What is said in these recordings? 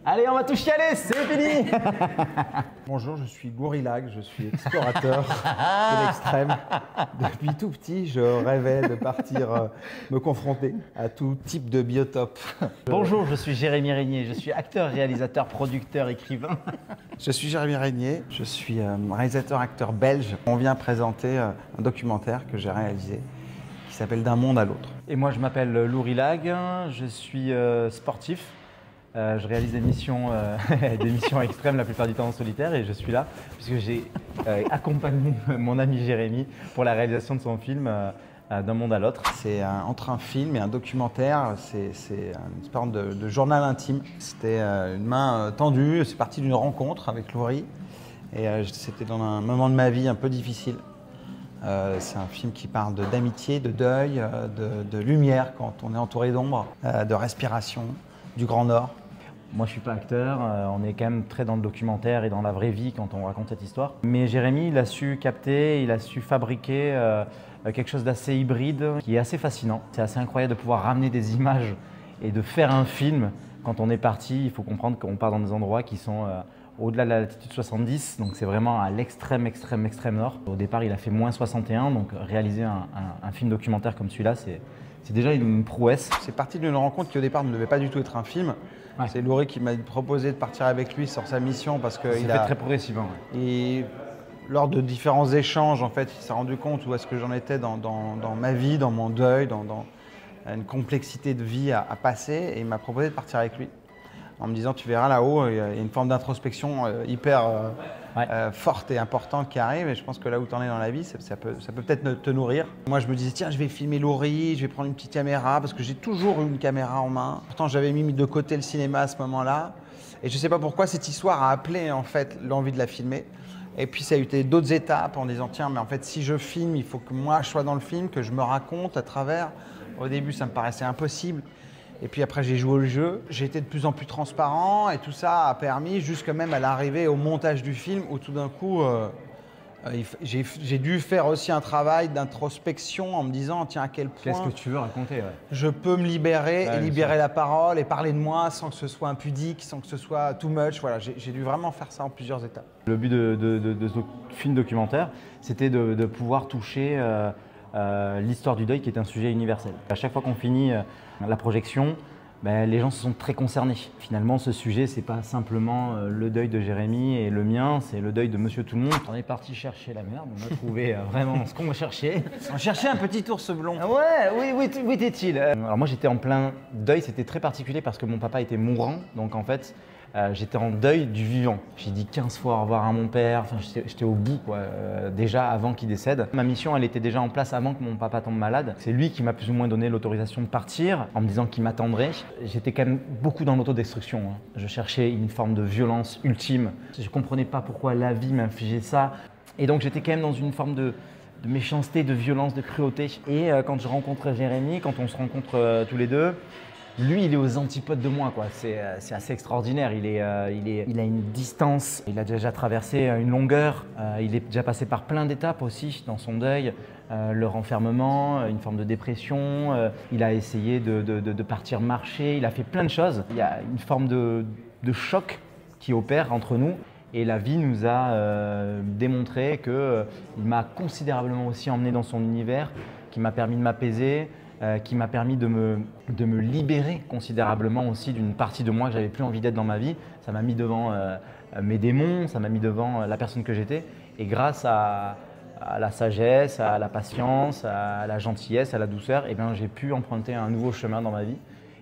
Allez, on va tout chialer, c'est fini. Bonjour, je suis Gourilag, je suis explorateur de l'extrême. Depuis tout petit, je rêvais de partir me confronter à tout type de biotope. Bonjour, je suis Jérémy Régnier, je suis acteur, réalisateur, producteur, écrivain. Je suis Jérémy Régnier, je suis réalisateur-acteur belge. On vient présenter un documentaire que j'ai réalisé qui s'appelle D'un monde à l'autre. Et moi, je m'appelle Lourilag, je suis sportif. Je réalise des missions extrêmes la plupart du temps en solitaire et je suis là puisque j'ai accompagné mon ami Jérémy pour la réalisation de son film D'un monde à l'autre. C'est entre un film et un documentaire, c'est une sorte de journal intime. C'était une main tendue, c'est parti d'une rencontre avec Laurie et c'était dans un moment de ma vie un peu difficile. C'est un film qui parle d'amitié, de deuil, de lumière quand on est entouré d'ombre, de respiration, du Grand Nord. Moi, je ne suis pas acteur, on est quand même très dans le documentaire et dans la vraie vie quand on raconte cette histoire. Mais Jérémy, il a su capter, il a su fabriquer quelque chose d'assez hybride, qui est assez fascinant. C'est assez incroyable de pouvoir ramener des images et de faire un film. Quand on est parti, il faut comprendre qu'on part dans des endroits qui sont au-delà de la latitude 70, donc c'est vraiment à l'extrême, extrême, extrême nord. Au départ, il a fait moins 61, donc réaliser un film documentaire comme celui-là, c'est déjà une prouesse. C'est parti d'une rencontre qui au départ ne devait pas du tout être un film. Ouais. C'est Laurie qui m'a proposé de partir avec lui sur sa mission parce qu'il a fait très progressivement. Ouais. Et lors de différents échanges, en fait, il s'est rendu compte où est-ce que j'en étais dans ma vie, dans mon deuil, dans une complexité de vie à passer, et il m'a proposé de partir avec lui. En me disant, tu verras là-haut, il y a une forme d'introspection hyper forte et importante qui arrive. Et je pense que là où tu en es dans la vie, ça peut peut-être te nourrir. Moi, je me disais, tiens, je vais filmer Laurie, je vais prendre une petite caméra, parce que j'ai toujours eu une caméra en main. Pourtant, j'avais mis de côté le cinéma à ce moment-là. Et je ne sais pas pourquoi cette histoire a appelé en fait l'envie de la filmer. Et puis, ça a eu d'autres étapes en disant, tiens, mais en fait, si je filme, il faut que moi, je sois dans le film, que je me raconte à travers. Au début, ça me paraissait impossible. Et puis après, j'ai joué au jeu, j'ai été de plus en plus transparent et tout ça a permis jusque même à l'arrivée au montage du film où tout d'un coup, j'ai dû faire aussi un travail d'introspection en me disant tiens, à quel point qu'est-ce que tu veux raconter, je peux me libérer et libérer la parole et parler de moi sans que ce soit impudique, sans que ce soit too much. Voilà, j'ai dû vraiment faire ça en plusieurs étapes. Le but de ce film documentaire, c'était de pouvoir toucher l'histoire du deuil qui est un sujet universel. À chaque fois qu'on finit la projection, les gens se sont très concernés. Finalement, ce sujet, c'est pas simplement le deuil de Jérémy et le mien, c'est le deuil de Monsieur Tout-le-Monde. On est parti chercher la merde, on a trouvé vraiment ce qu'on cherchait. On cherchait un petit ours blond. Ouais, où était-il? Alors moi, j'étais en plein deuil, c'était très particulier parce que mon papa était mourant, donc en fait, j'étais en deuil du vivant. J'ai dit 15 fois au revoir à mon père, enfin, j'étais au bout quoi, déjà avant qu'il décède. Ma mission, elle était déjà en place avant que mon papa tombe malade. C'est lui qui m'a plus ou moins donné l'autorisation de partir en me disant qu'il m'attendrait. J'étais quand même beaucoup dans l'autodestruction. Hein. Je cherchais une forme de violence ultime. Je ne comprenais pas pourquoi la vie m'infligeait ça. Et donc j'étais quand même dans une forme de méchanceté, de violence, de cruauté. Et quand je rencontre Jérémy, quand on se rencontre tous les deux, lui, il est aux antipodes de moi, quoi. C'est assez extraordinaire. Il a une distance, il a déjà traversé une longueur, il est déjà passé par plein d'étapes aussi dans son deuil, le renfermement, une forme de dépression, il a essayé de partir marcher, il a fait plein de choses. Il y a une forme de choc qui opère entre nous. Et la vie nous a démontré qu'il m'a considérablement aussi emmené dans son univers, qui m'a permis de m'apaiser, qui m'a permis de me libérer considérablement aussi d'une partie de moi que j'avais plus envie d'être dans ma vie. Ça m'a mis devant mes démons, ça m'a mis devant la personne que j'étais. Et grâce à la sagesse, à la patience, à la gentillesse, à la douceur, eh bien, j'ai pu emprunter un nouveau chemin dans ma vie.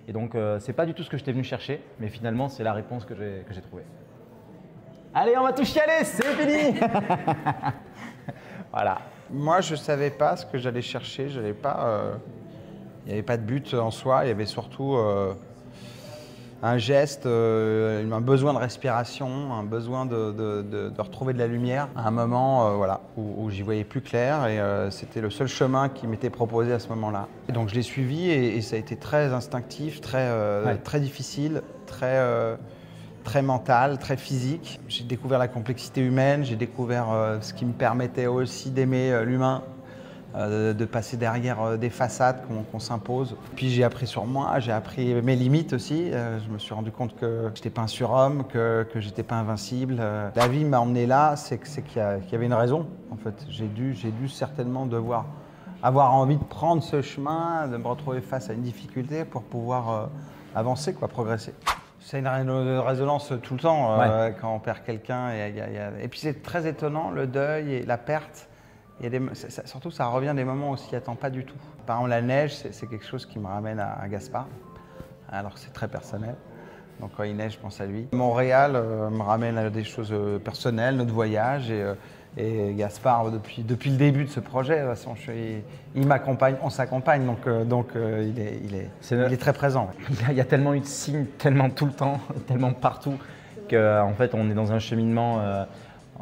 Et donc, c'est pas du tout ce que j'étais venu chercher, mais finalement, c'est la réponse que j'ai trouvée. Allez, on va tout chialer, c'est fini. Voilà. Moi, je savais pas ce que j'allais chercher, j'allais pas... Il n'y avait pas de but en soi, il y avait surtout un geste, un besoin de respiration, un besoin de retrouver de la lumière à un moment voilà, où j'y voyais plus clair et c'était le seul chemin qui m'était proposé à ce moment-là. Et donc je l'ai suivi et ça a été très instinctif, très difficile, très mental, très physique. J'ai découvert la complexité humaine, j'ai découvert ce qui me permettait aussi d'aimer l'humain. de passer derrière des façades qu'on s'impose. Puis j'ai appris sur moi, j'ai appris mes limites aussi. Je me suis rendu compte que je n'étais pas un surhomme, que je n'étais pas invincible. La vie m'a emmené là, c'est qu'il y avait une raison. En fait, j'ai dû certainement devoir avoir envie de prendre ce chemin, de me retrouver face à une difficulté pour pouvoir avancer, progresser. C'est une résonance tout le temps quand on perd quelqu'un. Et puis c'est très étonnant, le deuil et la perte. Surtout, ça revient des moments où on s'y attend pas du tout. Par exemple, la neige, c'est quelque chose qui me ramène à Gaspard, alors que c'est très personnel. Donc quand il neige, je pense à lui. Montréal me ramène à des choses personnelles, notre voyage. Et Gaspard, depuis le début de ce projet, de toute façon, il m'accompagne, on s'accompagne, donc il est très présent. Il y a tellement eu de signes, tellement tout le temps, tellement partout, qu'en fait on est dans un cheminement,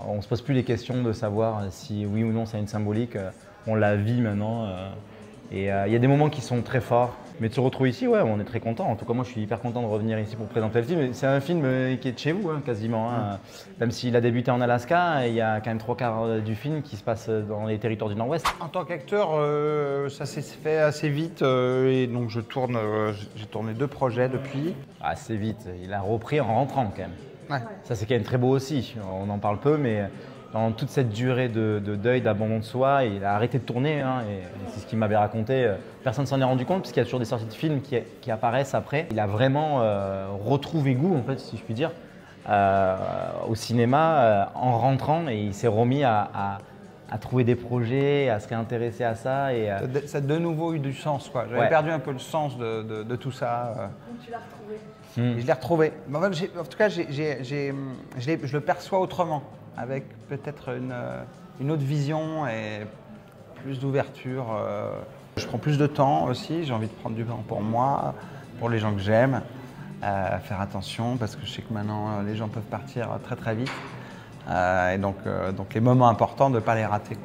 on ne se pose plus les questions de savoir si oui ou non ça a une symbolique, on la vit maintenant. Et il y a des moments qui sont très forts. Mais de se retrouver ici, ouais, on est très content. En tout cas, moi, je suis hyper content de revenir ici pour présenter le film. C'est un film qui est de chez vous, quasiment. Même s'il a débuté en Alaska, il y a quand même 3/4 du film qui se passe dans les territoires du Nord-Ouest. En tant qu'acteur, ça s'est fait assez vite. Et donc, j'ai tourné 2 projets depuis. Assez vite. Il a repris en rentrant, quand même. Ouais. Ça, c'est quand même très beau aussi. On en parle peu, mais dans toute cette durée de deuil, d'abandon de soi, il a arrêté de tourner. Et c'est ce qu'il m'avait raconté. Personne ne s'en est rendu compte, puisqu'il y a toujours des sorties de films qui apparaissent après. Il a vraiment retrouvé goût, en fait, si je puis dire, au cinéma en rentrant. Et il s'est remis à trouver des projets, à se réintéresser à ça. Ça a de nouveau eu du sens, J'avais perdu un peu le sens de tout ça. Donc tu l'as retrouvé. Et je l'ai retrouvé. En tout cas, je le perçois autrement, avec peut-être une autre vision et plus d'ouverture. Je prends plus de temps aussi, j'ai envie de prendre du temps pour moi, pour les gens que j'aime, faire attention parce que je sais que maintenant les gens peuvent partir très très vite. Et donc les moments importants, de ne pas les rater.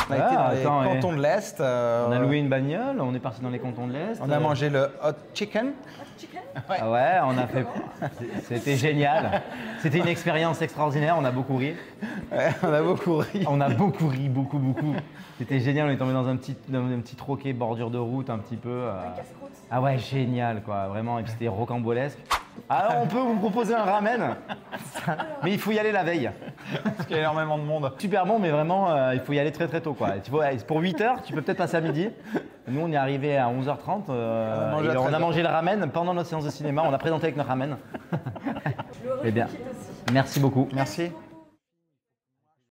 On a été dans les cantons de l'Est. On a loué une bagnole, on est parti dans les cantons de l'Est. On a mangé le hot chicken. Ouais. Ah ouais, on a fait. C'était génial. C'était une expérience extraordinaire. On a beaucoup ri. Ouais, on a beaucoup ri. On a beaucoup ri, beaucoup. C'était génial. On est tombé dans un petit troquet bordure de route, un petit peu. Ah ouais, génial, vraiment. Et puis c'était rocambolesque. Alors on peut vous proposer un ramen, mais il faut y aller la veille. Parce qu'il y a énormément de monde. Super bon, mais vraiment, il faut y aller très très tôt. Pour 8 h, tu peux peut-être passer à midi. Nous, on est arrivé à 11h30. On a mangé le ramen pendant notre séance de cinéma. On a présenté avec notre ramen. Eh bien, merci beaucoup. Merci.